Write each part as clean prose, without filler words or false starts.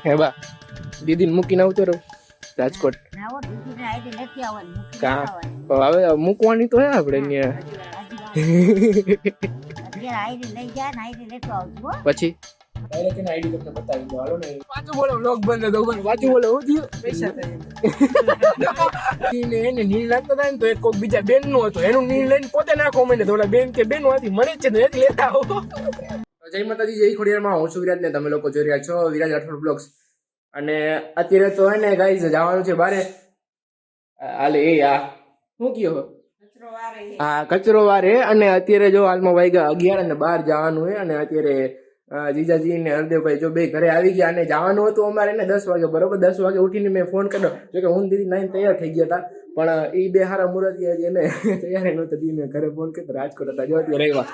હે બા દીદીને મૂકીને આવતો રહો રાજકોટ. હવે મૂકવાની તો હે આપણે પછી આઈડી તમને બતાવી દો. હાલો ને પાછું બોલો વ્લોગ બંધ દો. પાછું બોલો હું થયું પૈસા થાય એને નીલ નાખતા થાય ને તો એક કોક બીજા બેન નો હતો એનું નીલ લઈને પોતે નાખો મને તો ઓલા બેન કે બેન માંથી મળે છે ને એક લેતા આવો. જય માતાજી જય ખોડિયારમાં. હું છું વિરાજ ને તમે લોકો જોઈ રહ્યા છો વિરાજ રાઠોડ બ્લોગ્સ. અને અત્યારે તો હે ને ગાઈસ જવાનું છે બારે. હાલે એ આ શું કયો હા કચરો વારે. અને અત્યારે જો હાલમાં વાગ્યા 11 અને 12 જવાનું હોય. અને અત્યારે જીજાજી ને હરદેવભાઈ જો બે ઘરે આવી ગયા. અને જવાનું હતું અમારે ને 10 વાગે બરોબર. 10 વાગે ઉઠીને મેં ફોન કર્યો જોકે હું દીદી નાઈને તૈયાર થઈ ગયા હતા. પણ એ બે હારા મુરત એને તૈયાર નહોતા દી. મેં ઘરે ફોન કર્યો રાજકોટ હતા જો અત્યારે આવ્યા.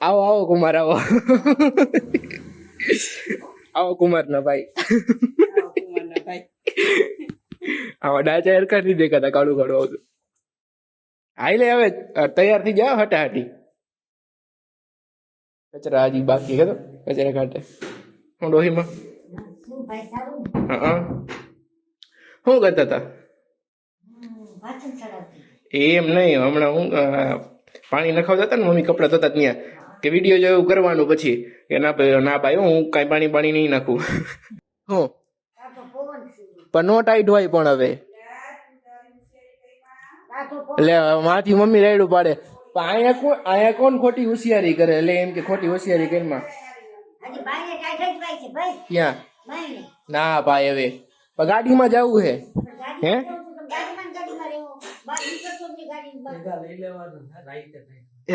આવો આવો કુમાર આવો આવો કુમાર ના ભાઈ આવા ડાચા હરખા નથી દેખાતા કાળું કાળું આવતું. હાઈ લે હવે તૈયાર થઈ જાવ હટાહટી. કચરા હજી બાકી હતો કચરા કાઢે હું ડોહીમાં. શું કરતા હતા એમ નહીં હમણાં હું પાણી નખાવતા હતા ને મમ્મી કપડા ધોતા ત્યાં કે વિડીયો જેવું કરવાનું પછી કે ના ભાઈ હું કાંઈ પાણી નહીં નાખું. હું પણ નો ટાઈટ હોય પણ હવે એટલે માથી મમ્મી રાયડું પાડે. પણ અહીંયા કોણ ખોટી હોશિયારી કરે એટલે એમ કે ખોટી હોશિયારી કરીમાં ક્યાં ના ભાઈ હવે ગાડીમાં જવું હે હે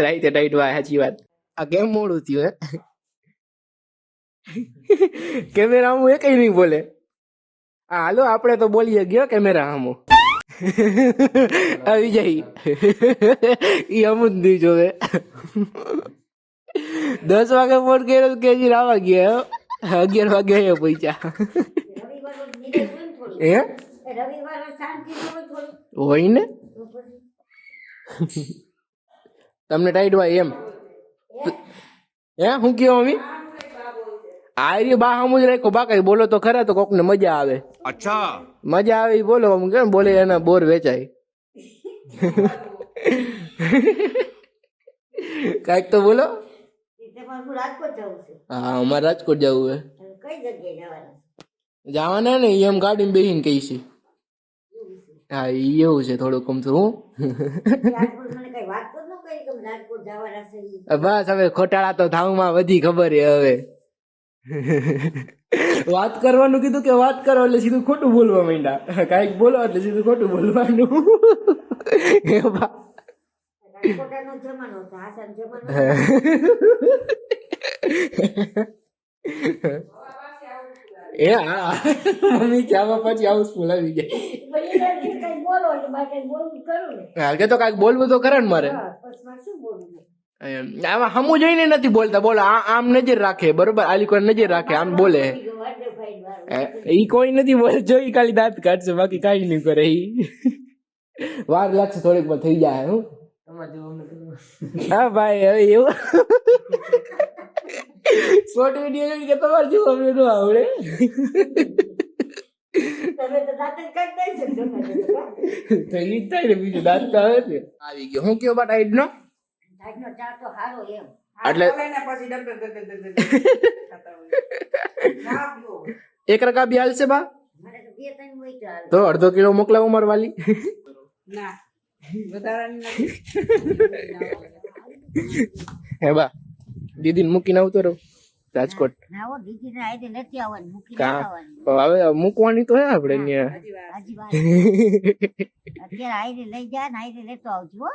રાઈતે ટાઈટ વાય સાચી વાત. આ કેમ મોડું થયું હે કેમેરા હું એકઈ નહીં બોલે. હા હાલો આપણે તો બોલીએ ગયો કેમેરા હામો આવી જાય ઈ અમુ જ નહીં જોવે. 10 વાગે ફોન કર્યો કે હજી રાવા ગયા 11 વાગે પૈસા હે હોય ને તમને ટાઈટ હોય એમ હે હું કયો મમ્મી આ બા હમું જ રાખો બા કઈ બોલો તો ખરા તો કોક ને મજા આવે. અચ્છા મજા આવે બોલો કેમ બોલે એના બોર વેચાય કાઈક તો બોલો. હા અમારે રાજકોટ જવું હે જવાના ને એમ ગાડીમાં બેસીને કઈ છે. હા એવું છે થોડુંક કમ તો હું બસ હવે ખોટાળા તો ધામમાં વધી ખબર હે. હવે વાત કરવાનું કીધું કે વાત કરો એટલે સીધું ખોટું બોલવા માંડ્યા. કાંઈક બોલો એટલે સીધું ખોટું બોલવાનું. એ હા મમ્મી ચાવા પછી આવું સ્કૂલ આવી જાય કે તો કાંઈક બોલવું તો ખરા ને મારે. આમાં હમું જોઈને નથી બોલતા. બોલો આમ નજર રાખે બરોબર. આલી કોઈ નજર રાખે આમ બોલે. ઈ કોઈ નથી બોલે જોઈ ખાલી દાંત કાઢશે બાકી કઈ નહીં કરે. ઈ વાર લાગશે થોડીક વાર થઈ જાય. હું હા ભાઈ હવે એવું શોર્ટ વિડીયો જોઈ કે તમારે જેવું અમને ન આવડે. બીજું દાંત તો આવે છે આવી ગયો. હું કયો બા ટાઈટ નો એટલે એક રકા બી હાલશે બા તો અડધો કિલો મોકલાવો માર વાલી. હે બા દીદી મૂકીને આવતો રહો રાજકોટ. હવે મૂકવાની તો હે આપડે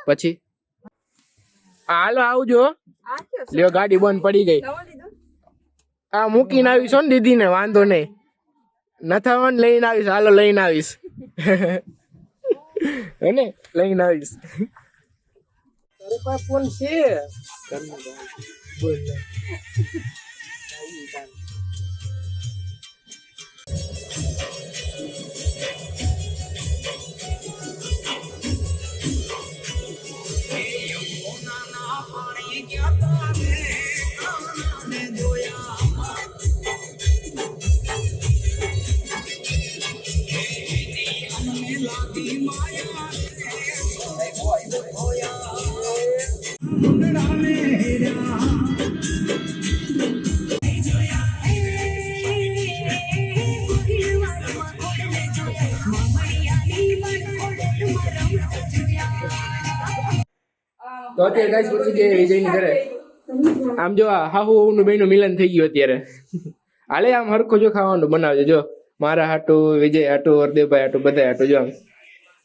પછી હાલો આવજો. લ્યો ગાડી બંધ પડી ગઈ. હા મૂકીને આવીશ ને દીદી ને વાંધો નહીં. નથાવન લઈને આવીશ. હાલો લઈને આવીશ હે ને લઈને આવીશ. તારે પાસે ફોન છે બોલ તો અત્યારે ગાઈસ પૂછ્યું કે વિજયની ઘરે આમ જો આ હાહુ નું બેનું મિલન થઈ ગયું અત્યારે. હાલે આમ હરખું જો ખાવાનું બનાવજો. જો મારા હાટું, વિજય હાટું, હરદેવભાઈ હાટું, બધા હાટું. જો આમ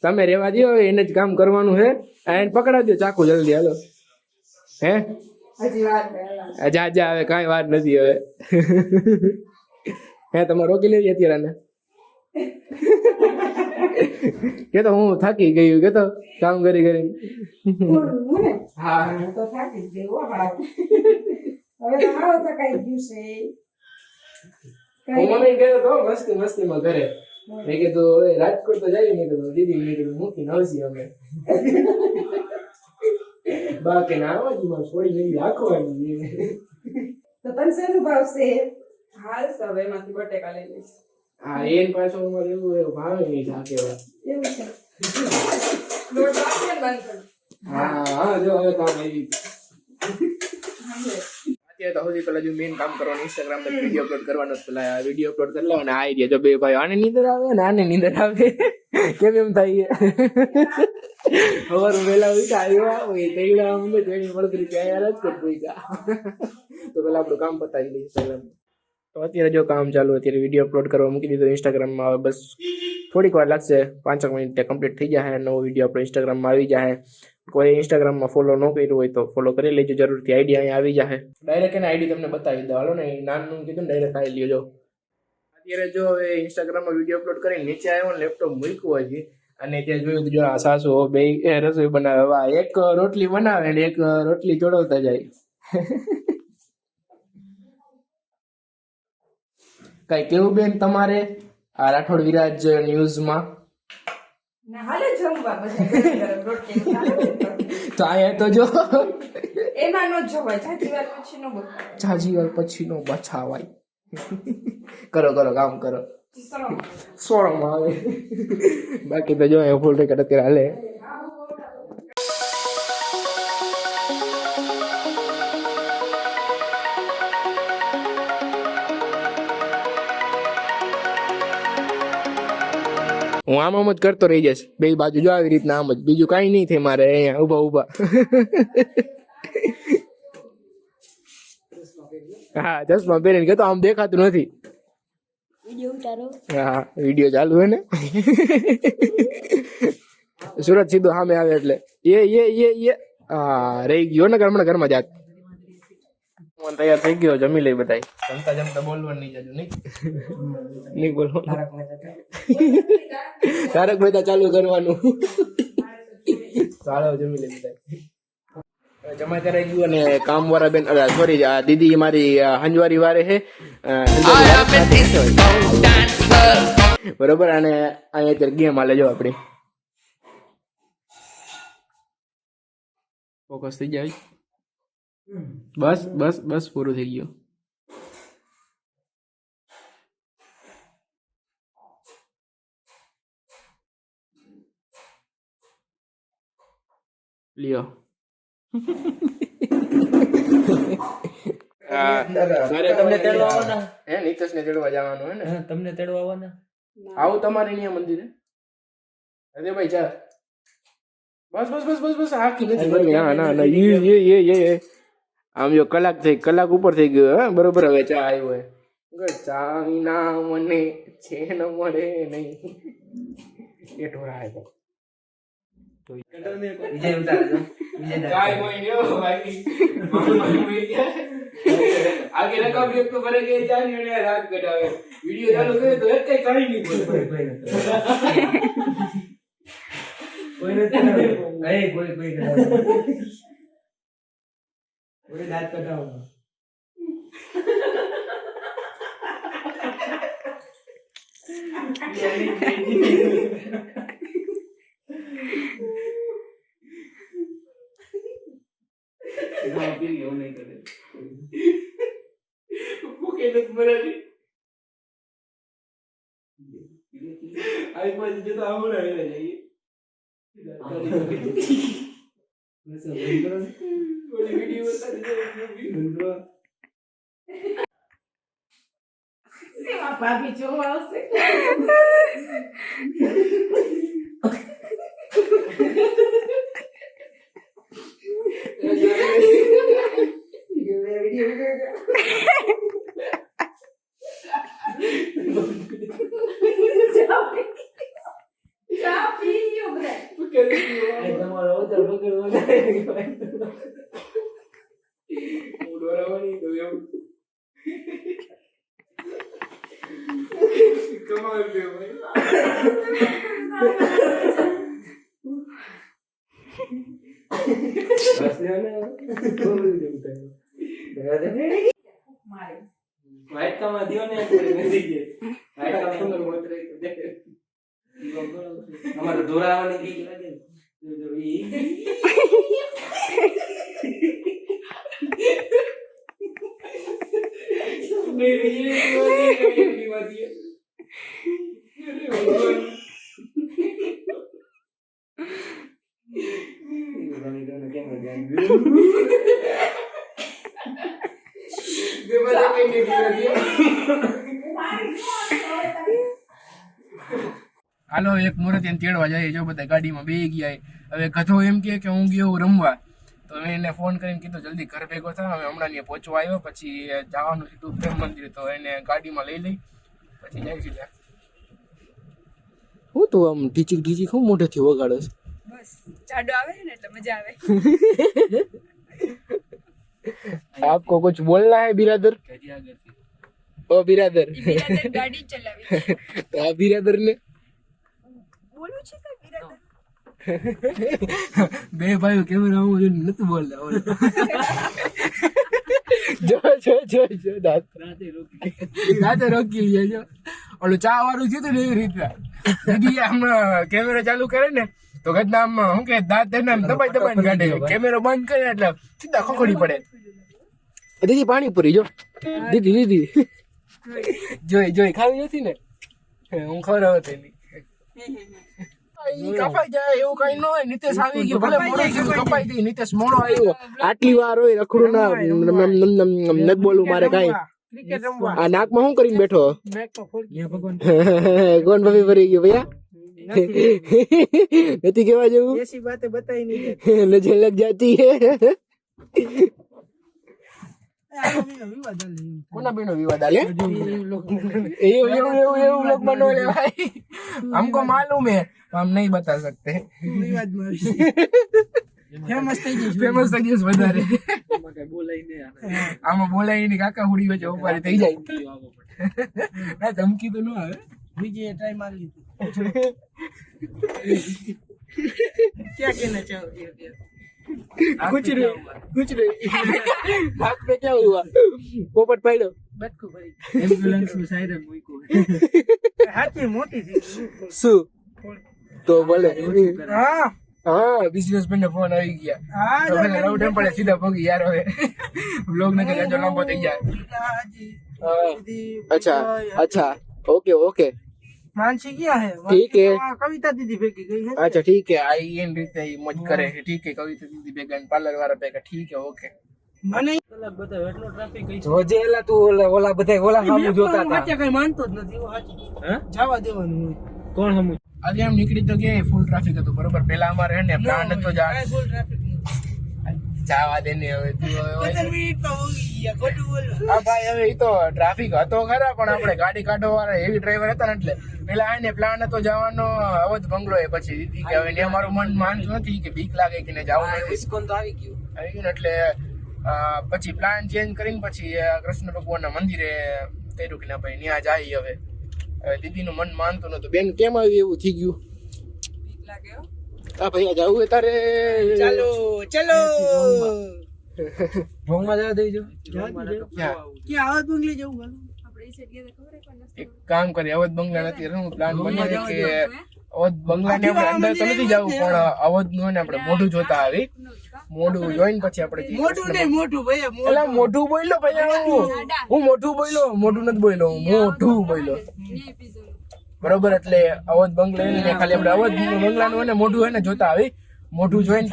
તમે રેવા દો, એને જ કામ કરવાનું છે. એને પકડાવી દો ચાકુ જલ્દી. હાલો હે જા જા હવે કાંઈ વાત નથી હવે. હે તમે રોકી લેવી અત્યારે કે તો હું થાકી ગયું કે તો કામ કરી કરી. હા તો થાકી ગયો. હવે તમારો તો કઈ ગયું છે. હું મને કહેતો તો મસ્તી મસ્તીમાં ઘરે મેં કીધું રાજકોટ તો જાય. મેં કીધું દીદી મેં કીધું મૂકીને આવશી અમે. બાકી ના આવાજીમાં છોડી નહીં રાખવાની. તો તને શેનું ભાવશે? હાલ સવે માંથી બટેકા લઈ લઈશ. હા એન પાછો અમારે એવું ભાવે નહીં થાકેવા. એવું છે. લોટ બાકી બંધ કર. હા હા જો હવે કામ આવી અત્યારે તો સૌથી પહેલા જો મેઇન કામ કરવાનું ઇન્સ્ટાગ્રામ પર વિડીયો અપલોડ કરવાનો. પેલા વિડીયો અપલોડ કરી લો અને આવી ગયા જો બે ભાઈ. આને નીંદર આવે ને આને નીંદર આવે. કેમ એમ થાય? સવાર વહેલા ઉઠા આવ્યા હોય તેડા અમને તેડી મળતરી ત્યાં રાજકોટ પહોંચ્યા. તો પેલા આપણું કામ પતાવી દઈએ પહેલા. તો અત્યારે જો કામ ચાલુ. અત્યારે વિડીયો અપલોડ કરવા મૂકી દીધો ઇન્સ્ટાગ્રામમાં. હવે બસ થોડીક વાર લાગશે, 5 મિનિટ કમ્પ્લીટ થઈ જાય. નવો વિડીયો આપણો ઇન્સ્ટાગ્રામમાં આવી જાય. કોઈ ઇન્સ્ટાગ્રામમાં ફોલો ન કર્યું હોય તો ફોલો કરી લેજો જરૂરથી. આઈડી અહીંયા આવી જાય. ડાયરેક્ટ એને આઈડી તમને બતાવી દો. હાલો ને નાનું કીધું ને ડાયરેક્ટ આવી લ્યો. જો અત્યારે જો હવે ઇન્સ્ટાગ્રામમાં વિડીયો અપલોડ કરીને નીચે આવ્યો ને લેપટોપ મૂક્યું હજી અને ત્યાં જોયું જો આ સાસુ બે રસોઈ બનાવે. એક રોટલી બનાવે ને એક રોટલી ચોડવતા જાય. કઈ કેવું બેન તમારે આ રાઠોડ વિરાજ ન્યૂઝમાં? તો આયા તો જો એમાં નો જોવાય. જાજી વાર પછી નો બચાવાય. કરો કરો કામ કરો. સોરમ આવે. બાકી તો જો ફૂલ રેકર્ડ અત્યારે હાલે. હું આમ જ કરતો રહી જઈશ બે બાજુ. જો આવી રીતના આમ જ, બીજું કઈ નહીં થાય મારે. અહીંયા ઉભા ઉભા. હા ચશ્મા પહેરીને કે તો આમ દેખાતું નથી. હા વિડીયો ચાલુ હે ને. સુરત સીધો સામે આવે એટલે હા રહી ગયો ને ઘરમાં જાત. તૈયાર થઈ ગયો. જમી લઈ બધા. જમતા જમતા બોલવાનું નહીં જાજુ. નહીં બોલવાનું. તારક મહેતા ચાલુ કરવાનું. ચાલો જમી લઈ બધા. જમા કરાઈ ગયું અને કામ વાળા બેન સોરી દીદી મારી હંજવારી વારે છે બરોબર. અને અહીંયા અત્યારે ગેમ હાલે જો આપડી. ફોકસ થઈ જાય. બસ બસ બસ પૂરું થઈ ગયું. લ્યો તમને તેડવા આવવાના હે? નીતેશ ને તેડવા જવાનું હે ને? તમને તેડવા આવવાના? આવું તમારે અહીંયા મંદિરે? અરે ભાઈ ચાલ. બસ બસ બસ બસ બસ આખી નથી. ના ના ના એ આમ જો કલાક થઈ, કલાક ઉપર થઈ ગયો. હા બરોબર. હવે ચા આવ્યો હે. ચા ના મને છે ન મળે નહીં. એ ઢોરા હે તો आगे रखा भी तो बड़े के जानी ने रात कटावे वीडियो चालू करे तो एक कहीं नहीं बोले कोई नहीं कोई कोई रात कटाओ नहीं करे भूखे नहीं मरे आई पास जो तो हम रहे जाइए वैसे कोई वीडियो बता दीजिए सेवा पापी जो आवसे હાલો એક મુહૂર્ત એને તેડવા જાય. જો બધા ગાડીમાં બે ગયા. હવે ગધો એમ કે હું ગયો રમવા, તો મેં એને ફોન કરીને કીધું જલ્દી ઘર ભેગો થાય. હવે હમણાં ત્યાં પહોંચવા આવ્યો, પછી જવાનું સીધું પ્રેમ મંદિર, તો એને ગાડીમાં લઈ પછી જાય છે. હું તું આમ ઢીચી ઢીચી ખૂબ મોઢેથી વગાડે છે? બસ ચાડો આવે ને એટલે મજા આવે. आपको कुछ बोलना है बिरादर? ओ बिरादर, ગાડી ચલાવી तो आप बिरादर ने બોલું છે કે બિરાદર? બે ભાઈઓ કેમેરા હું નથી બોલતા. જો જો જો જો દાંતે રોકી લે. જો ઓલું ચા વાળું થયું હતું ને એવી રીતના દીદી આમ કેમેરા ચાલુ કરે ને તો ઘટના આમ શું કે દાંત એને દબાઈ દબાઈને કાઢે. કેમેરો બંધ કરે એટલે સીધા ખોખડી પડે. દીદી પાણીપુરી જો, દીદી દીદી જોઈ જોઈ ખાવી નથી ને, હું ખબર હતી કપાઈ જાય એવું કઈ ન હોય. નિતેશ આવી ગયો, ભલે મોડો થયું કપાઈ ગઈ. નિતેશ મોડો આવ્યો, આટલી વાર હોય રખડું ના નથી બોલવું મારે કઈ. આ નાકમાં શું કરીને બેઠો? કોણ ભાભી ભરી ગયો ભૈયા? નથી કેવા જેવું? એસી બાતે બતાઈ નહીં, નજર લગ જાતી હે. કોના બેનો વિવાદ આલે? એવું लोग बनो ले भाई, हमको मालूम है, हम नहीं बता सकते. फेमस થઈ ગઈ વધારે. આમાં બોલાય નહીં કાકા, હુડી વચ્ચે ઉપાડી થઈ જાય. ના ધમકી તો ન આવે. બીજી ટ્રાય મારી લીધી. क्या कहना चाहोगे? कुछ नहीं हाथ पे क्या हुआ? पोपट पाइलो बटकू भरी एम्बुलेंस में सायरन મૂકો. હાથી મોટી છે શું તો ભલે. હા બિઝનેસમેન ને ફોન આવી ગયા. તો ભલે રાઉ ટેમ્પલ સીધા પગી યાર. હવે વ્લોગ ને કઈ જો લાંબો થઈ જાય. अच्छा अच्छा ओके ओके मानसी क्या है? ठीक है, कविता दीदी भेगी गई है. अच्छा ठीक है, आई इन રીતે મજ કરે છે. ઠીક है, કવિતા દીદી ભેગા પાર્લર વાળા ભેગા. ઠીક है ઓકે. મને કલાક બધા એટલો ટ્રાફિક ગઈ જોજે. એલા તું ઓલા બધા ઓલા સામુ જોતા હતા. કઈ માનતો જ નથી. હા જવા દેવાનું. કોણ સામુ? આજે આમ નીકળી તો ગયા, ફૂલ ટ્રાફિક હતું બરોબર. પેલા અમારે હે ને પ્લાન હતો ફૂલ ટ્રાફિક જવા દે ને. હવે તું હા ભાઈ, હવે એ તો ટ્રાફિક હતો ખરા, પણ આપણે ગાડી કાઢવા વાળા હેવી ડ્રાઈવર હતા ને એટલે પેલા આને પ્લાન હતો જવાનો અવધ બંગલો. એ પછી દીદી કે હવે ને અમારું મન માનતું નથી, કે બીક લાગે કે ને જવું નથી. ઇસ્કોન તો આવી ગયું ને એટલે પછી પ્લાન ચેન્જ કરીને પછી કૃષ્ણ ભગવાનના મંદિરે કર્યું કે ના ભાઈ ત્યાં જાય. હવે દીદીનું મન માનતું નતું. બેન કેમ આવ્યું એવું થઈ ગયું? બીક લાગે. હા ભાઈ જવું હોય તારે ચાલો ચાલો ભોંગમાં જવા દેજો. ક્યાં અવધ બંગલે જવું? એક કામ કરીએ, અવધ બંગલા નથી પ્લાન બનાવીએ કે અવધ બંગલા ને આપણે અંદર તો નથી જવું, પણ અવધ નું ને આપણે મોઢું જોતા આવી. મોઢું જોઈને પછી આપણે મોઢું બોલ્યો ભાઈ. હું મોઢું બોલ્યો, મોઢું નથી બોલ્યો, મોઢું બોલ્યો બરોબર. એટલે અવધ બંગલા ને ખાલી આપણે અવધ બંગલા નું ને મોઢું હોય ને જોતા આવી. મોઢું જોઈને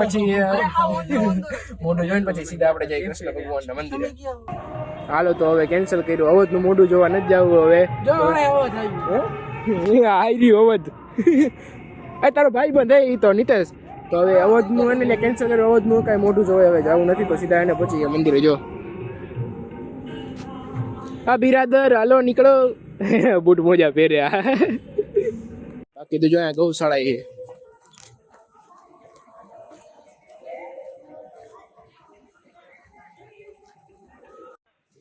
પછી સીધા આપણે જઈએ કૃષ્ણ ભગવાન ના મંદિરે. હાલો તો હવે કેન્સલ કર્યું. અવધ નું મોઢું જોવા નથી જવું. હવે આવી રહ્યું અવધ. તારો ભાઈ બંધ એ તો નિતેશ તો હવે અવધનું એને કેન્સલ કર્યું, અવધનું કાંઈ મોઢું જોવે હવે જવું નથી, તો સીધા એને પહોંચી ગયા મંદિરે. જો હા બિરાદર હાલો નીકળો. બૂટ મોજા પહેર્યા. બાકી તો જો અહીંયા ગૌશાળા છે.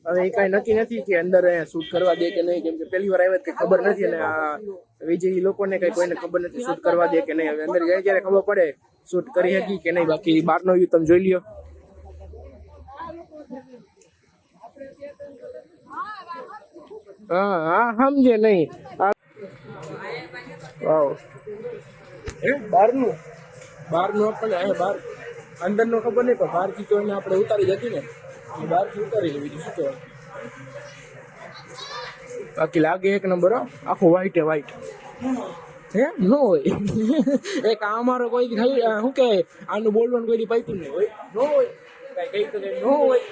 હવે એ કાંઈ નક્કી નથી કે અંદર શૂટ કરવા દે કે નહીં, કેમ કે પહેલી વાર આવ્યા કઈ ખબર નથી, અને આ વિજય લોકોને કઈ કોઈને ખબર નથી શૂટ કરવા દે કે નહીં. હવે અંદર જાય ત્યારે ખબર પડે શૂટ કરી શકી કે નહીં. બાકી બહારનો વ્યૂ તમે જોઈ લ્યો. હા સમજે નહીં. વાવ બહારનું આપણને બહાર અંદરનો ખબર નહીં, પણ બહારથી તો એને આપણે ઉતારી જતી ને, બહારથી ઉતારી લે. બીજું શું કહેવાય. બાકી લાગે એક નંબર. આખો વ્હાઈટ હે ન હોય. એક અમારો કોઈ ખાલી શું કે આનું બોલવાનું કોઈ પાઈતું નહીં હોય, ન હોય કઈ તો ન હોય.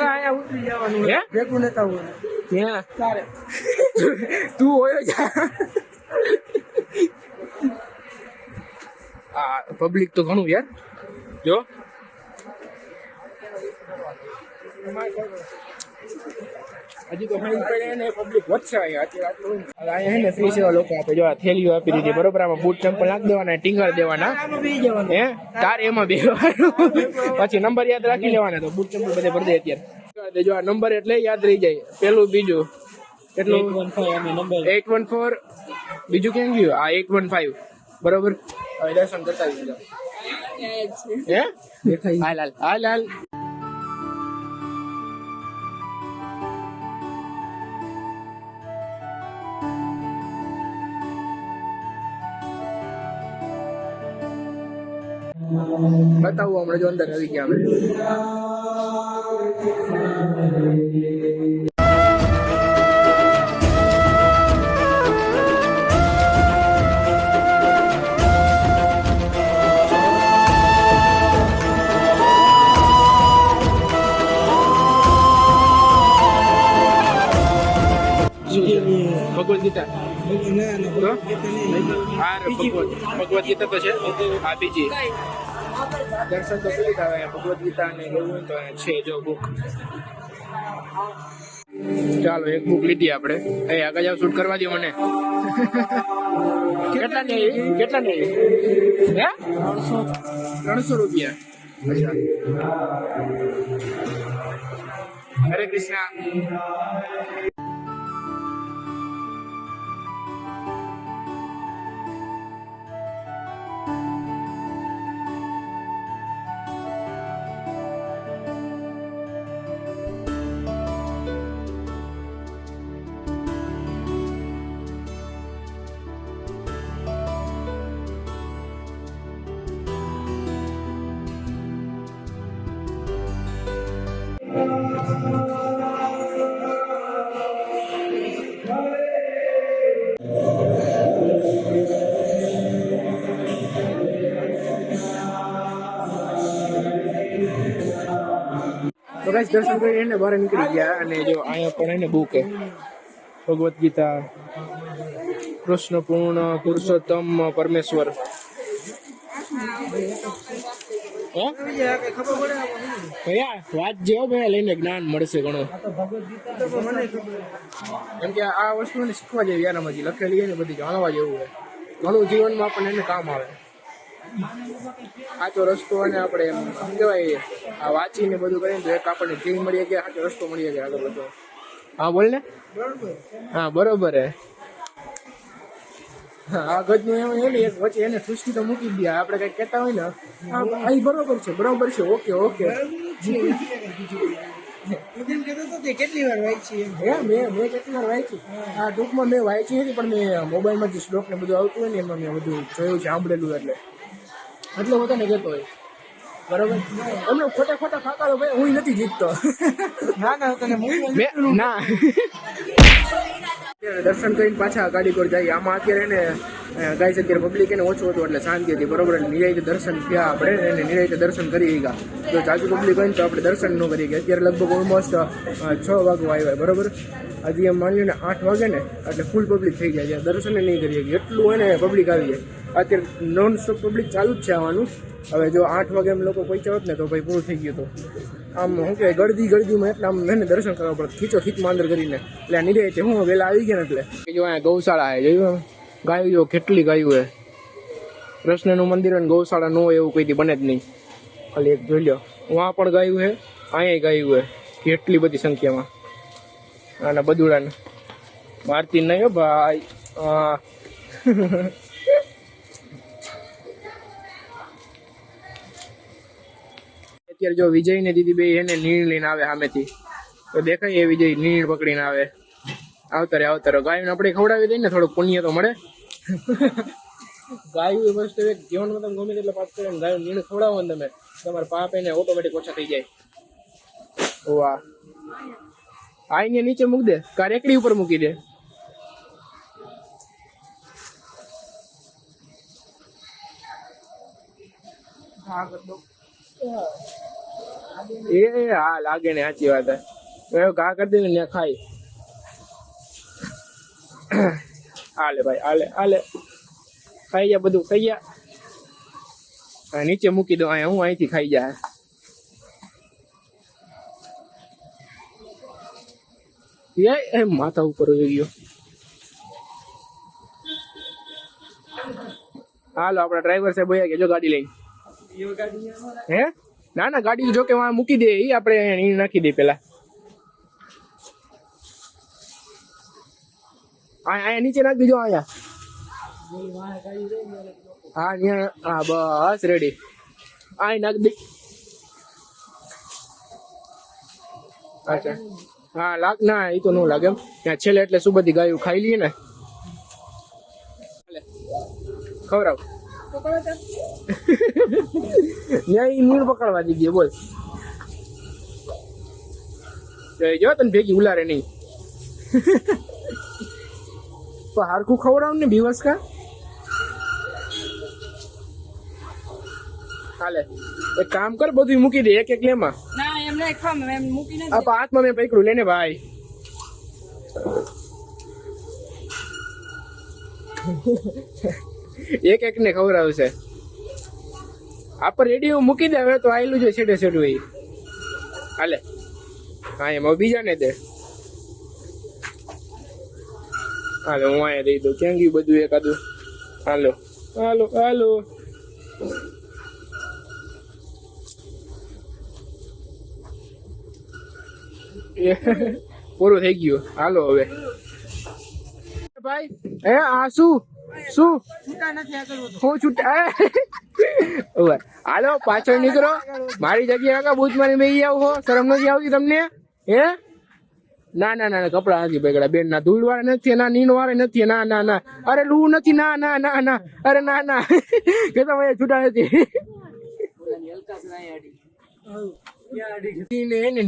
અહીંયા ઉતરી જવાનું હે ભેગું નતા હોય ત્યાં તારે તું હોય જા. આ પબ્લિક તો ઘણું યાર. જો હજી તો પબ્લિક વધશે અહીંયા હે ને ફ્રી સેવા લોકો આપે. જો આ થેલીઓ આપી દીધી બરોબર, આમાં બૂટ ચંપલ નાખી દેવાના, ટીંગર દેવાના, હે તાર એમાં બેવાનું. પછી નંબર યાદ રાખી લેવાના, તો બૂટ ચંપલ બધે ભરી દે અત્યારે. જો આ નંબર એટલે યાદ રહી જાય. પેલું બીજું કેટલું 814, બીજું કેમ ગયું આ 815 બરોબર. હવે દર્શન કરતા હે હાલ હાલ હાલ. બતાવું હમણાં જો અંદર આવી ગયા ભગવદ ગીતા. ભગવદ ગીતા તો છે આ બીજી. દર્શન તો કરી દીધા. ભગવદ ગીતા ને લેવું તો છે જો બુક. ચાલો એક બુક લીધી આપણે. આગળ જાવ શૂટ કરવા દો મને. કેટલા ને હે 300 રૂપિયા. અચ્છા હરે કૃષ્ણ. તો ગાઈસ દર્શન કરી એને બહાર નીકળી ગયા. અને જો અહીંયા પણ એને બુક ભગવદ ગીતા, કૃષ્ણ પૂર્ણ પુરુષોત્તમ પરમેશ્વર. વાત જેવો ભાઈ લઈને જ્ઞાન મળશે ઘણું. કેમ કે આ વસ્તુ શીખવા જેવી યાર હજી લખેલી છે ને બધી જાણવા જેવું હોય. ઘણું જીવનમાં આપણને એને કામ આવે. સાચો રસ્તો અને આપણે એમ શું કહેવાય આ વાંચીને બધું કરીને તો એક આપણને ધ્યેય મળી ગયા, સાચો રસ્તો મળી ગયા આગળ બધો. હા બોલ ને. હા બરોબર હે. આ ગજનું એમ ને એક વચ્ચે એને સૃષ્ટિ તો મૂકી દે. આપણે કઈ કહેતા હોય ને અહીં બરોબર છે ઓકે ઓકે. કેટલી વાર વાંચી મેં કેટલી વાર વાંચી. આ ટૂંકમાં મેં વાંચી નથી, પણ મેં મોબાઈલમાં જે શ્લોક ને બધું આવતું હોય ને એમાં મેં બધું જોયું છે, સાંભળેલું. એટલે બધાને કહેતો હોય બરોબર. એમને ખોટા ફાંકારો ભાઈ હું નથી જીતતો. ના દર્શન કરીને પાછા ગાડી પર જાય. આમાં અત્યારે એને ગાઈસ અત્યારે પબ્લિક એને ઓછું હતું એટલે શાંતિ હતી બરોબર. નિરાયતે દર્શન થયા આપણે એને નિરાયતે દર્શન કરી ગયા. જો જાજુ પબ્લિક હોય ને તો આપણે દર્શન ન કરી ગયા. અત્યારે લગભગ ઓલમોસ્ટ 6 વાગવા આવ્યા બરોબર. હજી એમ માની લો ને 8 વાગે ને એટલે ફૂલ પબ્લિક થઈ જાય. દર્શન નહીં કરી ગયા એટલું એને પબ્લિક આવી જાય. અત્યારે નોન સ્ટોપ પબ્લિક ચાલુ જ છે આવવાનું. હવે જો 8 વાગે એમ લોકો પહોંચ્યા હોત ને તો ભાઈ પૂરું થઈ ગયું હતું. આમ શું કહેવાય ગળદીમાં એટલે આમ મને દર્શન કરવા પડે ખીચો ખીચમાં અંદર કરીને એટલે નિરે હું વહેલા આવી ગયા ને એટલે જો અહીંયા ગૌશાળા છે જોયું ગાયું જો કેટલી ગાયું છે. કૃષ્ણનું મંદિર અને ગૌશાળા ન હોય એવું કોઈથી બને જ નહીં. ખાલી એક જોઈ લો વहाँ પણ ગાયું છે અહીંયા ગાયું છે કેટલી બધી સંખ્યામાં. અને બદુડાને મારતી નહીં ભાઈ. હા અત્યારે જો વિજય ને દીદી બે એને નીણ લઈને આવે સામેથી તો દેખાય એ વિજય નીણ પકડીને આવે. આવતરે ગાયને આપણે ખવડાવી દઈએ ને થોડુંક પુણ્ય તો મળે. ગાયું એ વસ્તુ એક જીવનમાં તમે ગમે તેટલા પાપ કરે ગાયું નીણ ખવડાવો ને તમે તમારા પાપ એને ઓટોમેટિક ઓછા થઈ જાય. વાહ આઈને નીચે મૂકી દે કા રેકડી ઉપર મૂકી દે. એ હા લાગે ને સાચી વાત ઘા કરી દે ને ખાઈ. હાલે ભાઈ હાલે ખાઈ જા બધું ખાઈ જા. નીચે મૂકી દો અહીંયા હું અહીંથી ખાઈ જાય. એ માથા ઉપર ગયો. હાલો આપડા ડ્રાઈવર સાહેબ ભૈયા કે જો ગાડી લઈને હે ના ગાડી જો કે વहाँ મૂકી દે એ આપણે અહીંયા નાખી દે પેલા. અહીંયા નીચે નાખી દીજો અહીંયા. હા હા બસ રેડી અહીં નાખી દે. અચ્છા હા લાગ ના એ તો ન લાગે એમ ત્યાં છેલ્લે એટલે શું બધી ગાયું ખાઈ લઈએ ને ખવડાવ નીણ પકડવા દીધી બોલ જો તને ભેગી ઉલારે નહીં. હારખું ખવડાવ ને બીવસ કા હાલે એક કામ કર બધું મૂકી દે એક લેમાં. ના એમ નહીં ખામ એમ મૂકીને હાથમાં મેં પકડું લેને ભાઈ. એક ને ખવડાવશે આપર રેડિયો મૂકી દે હવે તો આયલું જો છેડે છેડું એ હાલે. હા એમાં બીજા ને દે હાલો હું અહીંયા દઈ દઉં ક્યાં ગયું બધું એકાદું. હાલો પૂરું થઈ ગયું. હાલો હવે ભાઈ હે આ શું હું છૂટા હાલો પાછળ નીકળો મારી જગ્યાએ કાકા બૂથ મારી મેં આવો શરમ નથી આવતી તમને હે. ના કપડા નથી પકડા બેન ના ધૂળ વાળા નથી ના નીણ વાળા નથી ના અરે લૂ નથી ના અરે ના કે તમે છૂટા નથી.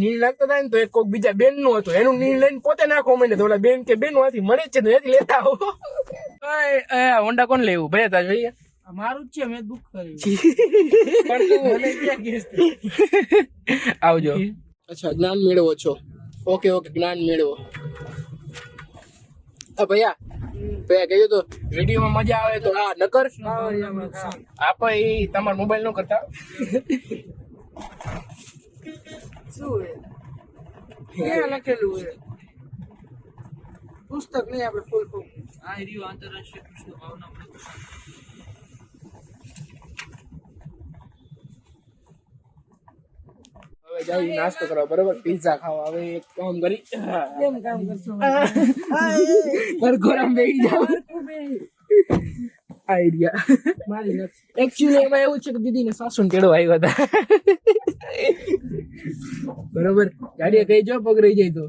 નીણ લાગતા હતા ને તો એક કોઈક બીજા બેન નું હતું એનું નીણ લઈને પોતે નાખો મને તો બેન કે બેન માંથી મળે જ છે તો લેતા આવો. હોન્ડા કોણ લેવું ભાઈ તા જોઈએ મારું જ છે મેં દુઃખ કર્યું. આવજો. અચ્છા જ્ઞાન મેળવો છો. ઓકે જ્ઞાન મેળવો. ભૈયા કહેજો તો વિડીયોમાં મજા આવે તો આ નકર આપે એ તમારા મોબાઈલ નો કરતા શું લખેલું છે પુસ્તક નહીં આપણે ફૂલ ફોર્મ આ રહ્યું આંતરરાષ્ટ્રીય કૃષ્ણ ભાવના. હવે જાવ નાસ્તો કરવા બરોબર પિઝા ખાવા. હવે એક કામ કરી કેમ કામ કરશો ઘરઘોરામ બેહી જાવ આઈડિયા મારી નથી. એકચ્યુઅલી એમાં એવું છે કે દીદીને સાસુને તેડવા આવ્યા હતા બરોબર. ગાડીએ કઈ જો પગ રહી જાય તો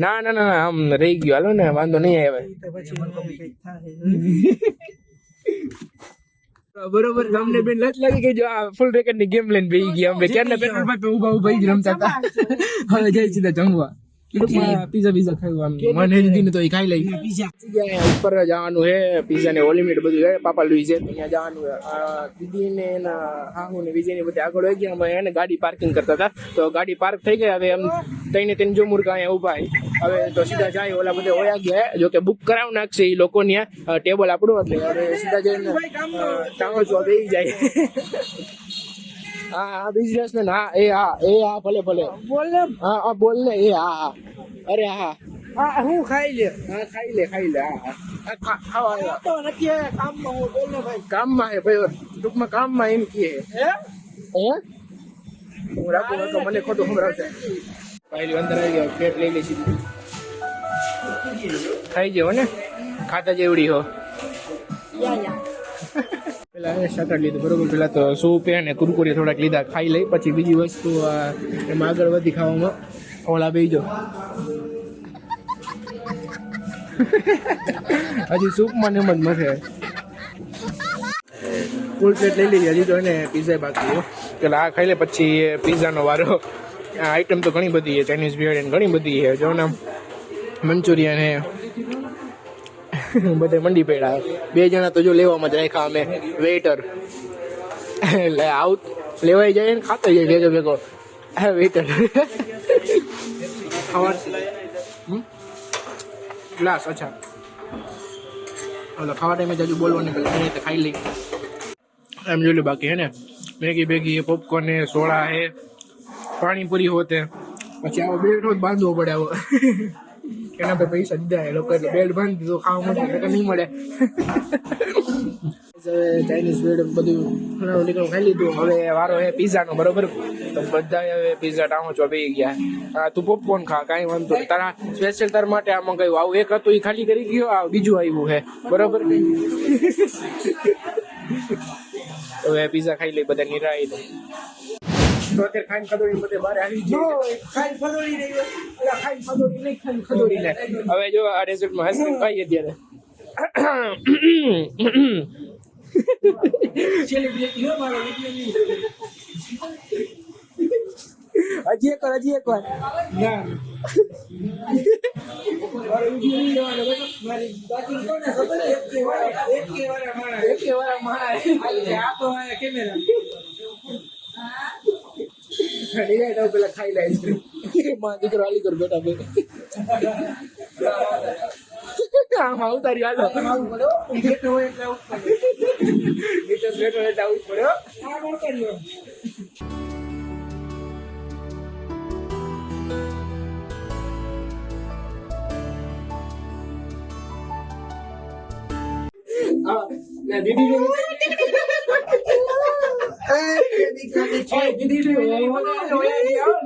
ના આમ રહી ગયો હાલો ને વાંધો નહીં આવે બરોબર. તમને બેન લત લાગી ગઈ જો આ ફૂલ રેકેટ ની ગેમ લઈને બેસી ગયા અમે ક્યારના પેટ્રોલ પંપે ઉભા જ રમતા હતા. હવે જઈ સીધા જમવા પીઝા ખાયું આમ મને દીને તો એ ખાઈ લઈ પીઝા ઉપર જવાનું હે પીઝા ને ઓલિમિટ બધું હે પાપા લુઈ છે ત્યાં જવાનું હે દીદી ને એના હાહુ ને વિજય ને બધા આગળ હોય ગયા અમે એને ગાડી પાર્કિંગ કરતા હતા તો ગાડી પાર્ક થઈ ગઈ હવે એમ તઈને જો મુર્ગા અહીંયા ઉભા હવે તો સીધા જાય ઓલા બધા હોયા ગયા જો કે બુક કરાવી નાખશે એ લોકો ને ટેબલ આપણું એટલે હવે સીધા જઈને ટાણો છો બેસી જાય હા બિઝનેસ ને હા ભલે ભલે બોલ ને હા બોલ ને હા અરે હા હું ખાઈ લે હા ખાઈ લે હા ખાવા આવ્યા તો નથી કામમાં હું બોલ ને ભાઈ કામમાં હે ભાઈ ટૂંકમાં કામમાં એમ કહે હે હું રાખું તો મને ખોટું સંભળાવશે ભાઈ અંદર આવી ગયો પ્લેટ લઈ લઈ સીધી ખાઈ ગયો ને ખાતા જેવડી હો પેલા શાકર લીધું બરોબર પેલા તો સૂપ ને કુરકુરી થોડાક લીધા ખાઈ લઈ પછી બીજી વસ્તુ એમાં આગળ વધી ખાવામાં ઓલા બેજો હજી સૂપમાં ને એમ જ મથે ફૂલ પ્લેટ લઈ લીધી હજી તો એને પીઝા બાકી પેલા આ ખાઈ લે પછી પીઝાનો વારો આઈટમ તો ઘણી બધી છે ચાઇનીઝ બિયર ઘણી બધી છે જો ને મંચુરિયન હે બધે મંડી પડ્યા બે જણા તો જો લેવામાં જ રાખ્યા અમે વેઇટર એટલે આઉટ લેવાઈ જાય ને ખાતો જાય ભેગો ભેગો વેઇટર ગ્લાસ અચ્છા ઓલો ખાવા ટાઈમે જાજુ બોલવાનું પેલા ખાઈ લઈ એમ જોઈ લો બાકી હે ને મેગી બેગી પોપકોર્ન હે સોડા હે પાણીપુરી હોતે પછી આવો બેલ્ટ હોત બાંધવો પડે આવો એના પર પૈસા દીધા એ લોકો એટલે બેલ્ટ બાંધી દીધો ખાવા માટે નહીં મળે ચાઇનીઝ બેડ બધું નીકળું ખાઈ લીધું હવે વારો હે પીઝાનો બરોબર તો બધા હવે પીઝા ટાણો છો બે ગયા તું પોપકોર્ન ખા કાંઈ વાંધો નહીં તારા સ્પેશિયલ તાર માટે આમાં કયું આવું એક હતું એ ખાલી કરી ગયો આ બીજું આવ્યું હે બરોબર હવે પીઝા ખાઈ લઈ બધા નિરાઈ તો અત્યારે ખાઈને ખદોડી બધે બહાર આવી ગયો ખાઈને ખદોડી રહી ખાઈને ખદોડી નહીં ખાઈને ખદોડી લે હવે જો આ રેઝલ્ટમાં આઈસ્ક્રીમ ખાઈએ ત્યારે હજી એક વાર ના પેલા ખાઈ લે માં દીકરો આલી કર બેટા બે આમાં ઉતારી હાલો પડ્યો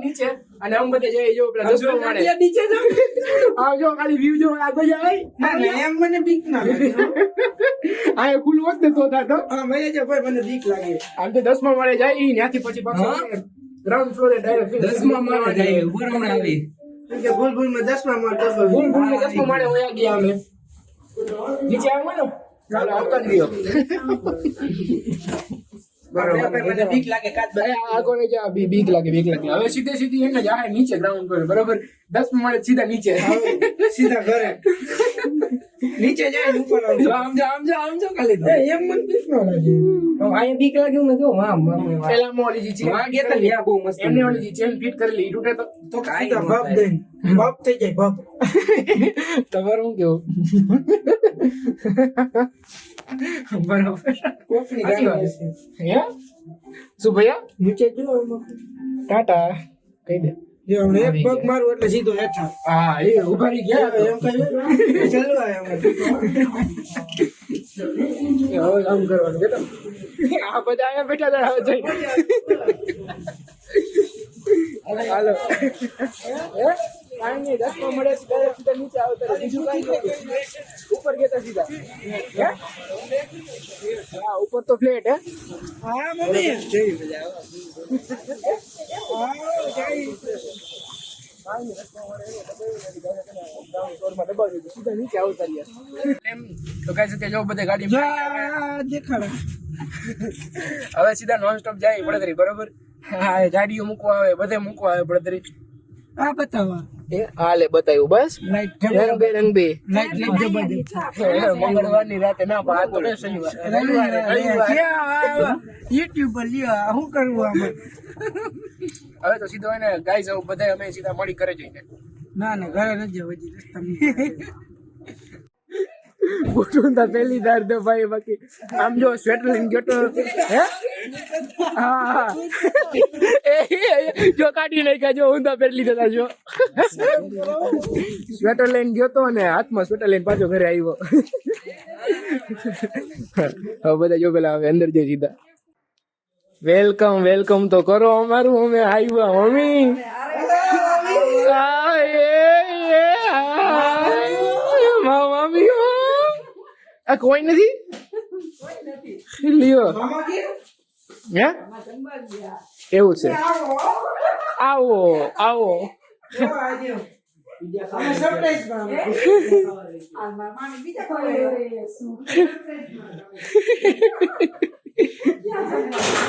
નીચે અને આમ બધે જઈ જો પેલા દસમો માળે નીચે આવજો ખાલી વ્યૂ જો આગળ જાય એમ મને બીક ના લાગે આ ખુલ્લું હોત ને તો થાતો હા મને જે ભાઈ મને બીક લાગે આમ તો 10મા માળે જાય ઈ ત્યાંથી પછી પાછો ગ્રાઉન્ડ ફ્લોરે ડાયરેક્ટ 10મા માળે જાય ઉપર હમણાં આવી કે ભૂલ માં 10મા માળે ભૂલ માં 10મા માળે હોયા ગયા અમે નીચે આવો ને ચાલો આવતા જ રહ્યો બરોબર બીક લાગે આગળ જા બીક લાગે હવે સીધી એને જાય નીચે ગ્રાઉન્ડ પર બરોબર 10 મળે સીધા નીચે સીધા ઘરે નીચે જાય ઉપર આમ જા ખાલી એમ મને બીક ન લાગે આયા બીક લાગે ને જો આમ પેલા મોલી જી છે વાગે તો લ્યા બહુ મસ્ત એમને ઓલી જી ચેન ફિટ કરી લી તૂટે તો કાઈ બપ દે બપ થઈ જાય બપ તમારું હું કેવું બરોબર કોફી ગાડી હે શું ભૈયા નીચે જો ટાટા કહી દે જો હમણે એક પગ મારું એટલે સીધો હેઠા હા એ ઉભા રહી ગયા એમ કહ્યું ચાલો આયા હવે કામ કરવાનું બેટા આ બધા આયા બેઠા તા હવે જઈ હાલો હે કાઈ નહીં 10 મળે સીધા નીચે આવતા બીજું કાઈ નહીં ઉપર ગયા સીધા હે હા ઉપર તો ફ્લેટ હે હા મમ્મી જઈ મજા હવે સીધા નોન સ્ટોપ જાય પડતરી બરોબર હા ગાડીઓ મૂકવા આવે બધે મૂકવા આવે પડતરી આ બતાવો એ હાલે બતાવ્યું બસ લાઈટ રંગ બે લાઈટ જબરદસ્ત મંગળવારની રાતે ના પણ આ તો રે શનિવાર યુટ્યુબ પર લ્યો શું કરવું આમાં હવે તો સીધો એને ગાઈસ હવે બધા અમે સીધા મળી કરે જઈને ના ના ઘરે નથી જવું હજી રસ્તામાં બુટુંદા પહેલી દાર દે ભાઈ બાકી આમ જો સ્વેટર લઈને ગયો તો હે હા જો કાઢી નાખ્યા જો ઊંધા પહેરી લીધા જો સ્વેટર લઈને ગયો તો અને હાથમાં સ્વેટર લઈને પાછો ઘરે આવ્યો હવે બધા જો પેલા હવે અંદર જઈ સીધા વેલકમ વેલકમ તો કરો અમારું અમે આવ્યા મમ્મી મમ્મી આ કોઈ નથી લ્યો હે એવું છે આવો આવો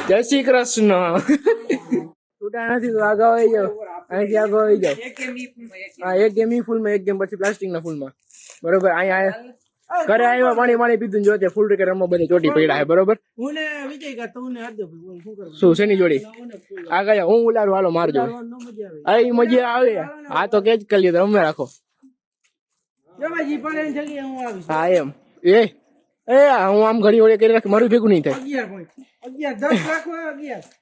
જય શ્રી કૃષ્ણ છૂટા નથી તો આગળ આવી જાવ અહીંથી આગળ આવી જાવ હા એક ગેમ ઈ ફૂલમાં એક ગેમ પછી પ્લાસ્ટિક ના ફૂલમાં બરોબર અહીંયા ઘરે આવ્યા પાણી પાણી પીધું જોતે ફૂલ રેકેટ રમવા બધે ચોટી પડ્યા બરોબર હું ને વિજય કા તો ને હાથ બોલ શું કરવું શું શેની જોડી આગળ હું ઉલારું હાલો મારજો અહીં મજા આવે હા તો કેજ કરી લ્યો અમે રાખો જવાજી પણ એમ જલ્દી હું આવીશ હા એમ એ હું આમ ઘડી ઓળે કરી રાખી મારું ભેગું નહીં થાય 11 10 રાખો 11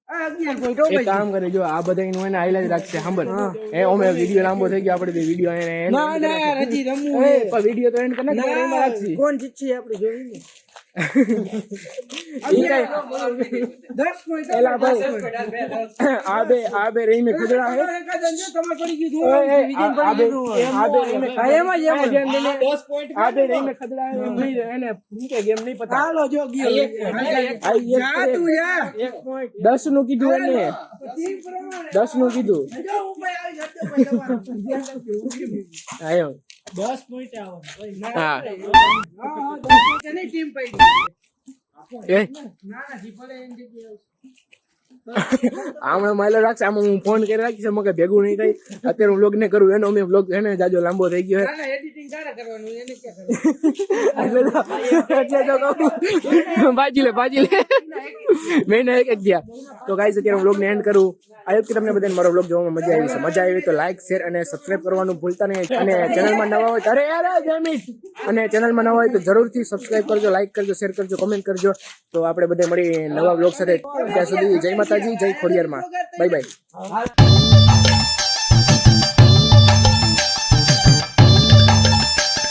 આ 11 પોઈન્ટ એક કામ કરે જો આ બધા એનું એને હાઈલાઈટ રાખશે સાંભળ એ ઓમે વિડિયો લાંબો થઈ ગયો આપણે વિડિયો એને ના ના રજી રમવું એ પણ વિડિયો તો એન્ડ કરી નાખ એમાં રાખશી કોણ જીતશે આપણે જોઈને ઈ કઈ 10 પોઈન્ટ એલા ભાઈ આ બે રહી મે ખુદડા હે તમારે પડી ગયું આ બે રહી મે એમાં જ 10 પોઈન્ટ આ બે રહી મે ખુદડા હે નહીં એને કે ગેમ નહીં પતા હાલો જો ગયો જા તું જા 1 પોઈન્ટ 10 નું કીધું એને 10 નું કીધું જો ઉપર આવી જતો ભાઈ આયો 10 પોઈન્ટ આવો હા હા 10 પોઈન્ટ ની ટીમ પડી એ ના ના જીપડે એમ જગ્યાએ આમણે માયલો રાખશે આમાં હું ફોન કરી રાખીશ મગર ભેગું નહીં થાય અત્યારે હું વ્લોગ ને કરું એનો અમે વ્લોગ એને જાજો લાંબો થઈ ગયો ના ના એડિટિંગ તારે કરવાનું એને કે એટલે બાજી લે મેં એક ગયા તો ગાઈસ અત્યારે હું વ્લોગ ને એન્ડ કરું આઈ હોપ કે તમને બધાને મારો વ્લોગ જોવામાં મજા આવી છે મજા આવી તો લાઈક શેર અને સબસ્ક્રાઇબ કરવાનું ભૂલતા નહીં અને ચેનલમાં નવા હોય અરે યાર અને ચેનલમાં નવા હોય તો જરૂરથી સબસ્ક્રાઇબ કરજો લાઈક કરજો શેર કરજો કમેન્ટ કરજો તો આપણે બધે મળી નવા વ્લોગ સાથે ત્યાં સુધી જય માતાજી જય ખોડિયારમાં બાય બાય